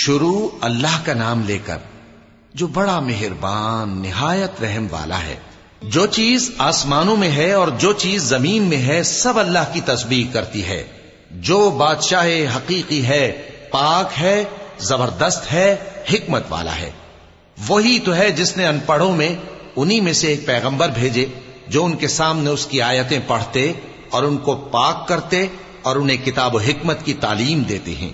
شروع اللہ کا نام لے کر جو بڑا مہربان نہایت رحم والا ہے۔ جو چیز آسمانوں میں ہے اور جو چیز زمین میں ہے سب اللہ کی تسبیح کرتی ہے۔ جو بادشاہ حقیقی ہے، پاک ہے، زبردست ہے، حکمت والا ہے۔ وہی تو ہے جس نے ان پڑھوں میں انہی میں سے ایک پیغمبر بھیجے جو ان کے سامنے اس کی آیتیں پڑھتے اور ان کو پاک کرتے اور انہیں کتاب و حکمت کی تعلیم دیتے ہیں۔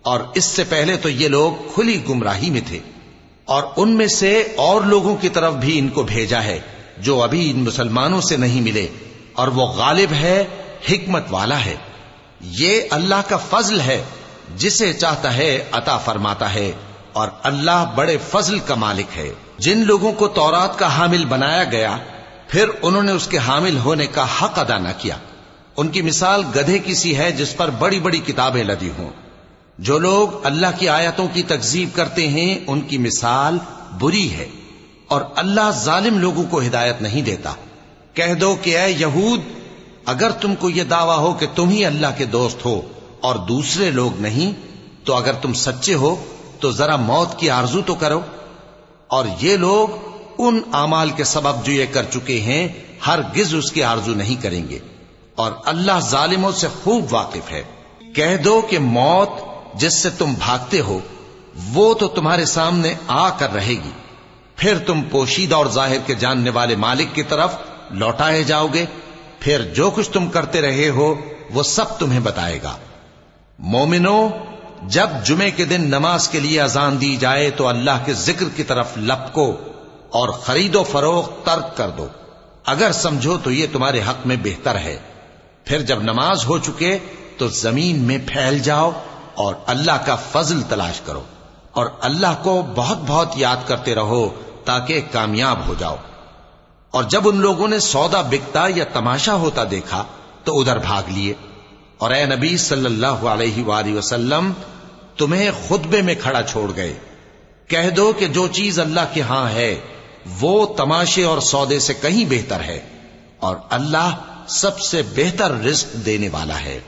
اور اس سے پہلے تو یہ لوگ کھلی گمراہی میں تھے، اور ان میں سے اور لوگوں کی طرف بھی ان کو بھیجا ہے جو ابھی ان مسلمانوں سے نہیں ملے، اور وہ غالب ہے، حکمت والا ہے۔ یہ اللہ کا فضل ہے، جسے چاہتا ہے عطا فرماتا ہے، اور اللہ بڑے فضل کا مالک ہے۔ جن لوگوں کو تورات کا حامل بنایا گیا پھر انہوں نے اس کے حامل ہونے کا حق ادا نہ کیا، ان کی مثال گدھے کی سی ہے جس پر بڑی بڑی کتابیں لدی ہوں۔ جو لوگ اللہ کی آیتوں کی تکذیب کرتے ہیں ان کی مثال بری ہے، اور اللہ ظالم لوگوں کو ہدایت نہیں دیتا۔ کہہ دو کہ اے یہود، اگر تم کو یہ دعویٰ ہو کہ تم ہی اللہ کے دوست ہو اور دوسرے لوگ نہیں، تو اگر تم سچے ہو تو ذرا موت کی آرزو تو کرو۔ اور یہ لوگ ان اعمال کے سبب جو یہ کر چکے ہیں ہرگز اس کی آرزو نہیں کریں گے، اور اللہ ظالموں سے خوب واقف ہے۔ کہہ دو کہ موت جس سے تم بھاگتے ہو وہ تو تمہارے سامنے آ کر رہے گی، پھر تم پوشیدہ اور ظاہر کے جاننے والے مالک کی طرف لوٹائے جاؤ گے، پھر جو کچھ تم کرتے رہے ہو وہ سب تمہیں بتائے گا۔ مومنو، جب جمعے کے دن نماز کے لیے اذان دی جائے تو اللہ کے ذکر کی طرف لپکو اور خرید و فروخت ترک کر دو، اگر سمجھو تو یہ تمہارے حق میں بہتر ہے۔ پھر جب نماز ہو چکے تو زمین میں پھیل جاؤ اور اللہ کا فضل تلاش کرو، اور اللہ کو بہت بہت یاد کرتے رہو تاکہ کامیاب ہو جاؤ۔ اور جب ان لوگوں نے سودا بکتا یا تماشا ہوتا دیکھا تو ادھر بھاگ لیے، اور اے نبی صلی اللہ علیہ وآلہ وسلم تمہیں خطبے میں کھڑا چھوڑ گئے۔ کہہ دو کہ جو چیز اللہ کے ہاں ہے وہ تماشے اور سودے سے کہیں بہتر ہے، اور اللہ سب سے بہتر رزق دینے والا ہے۔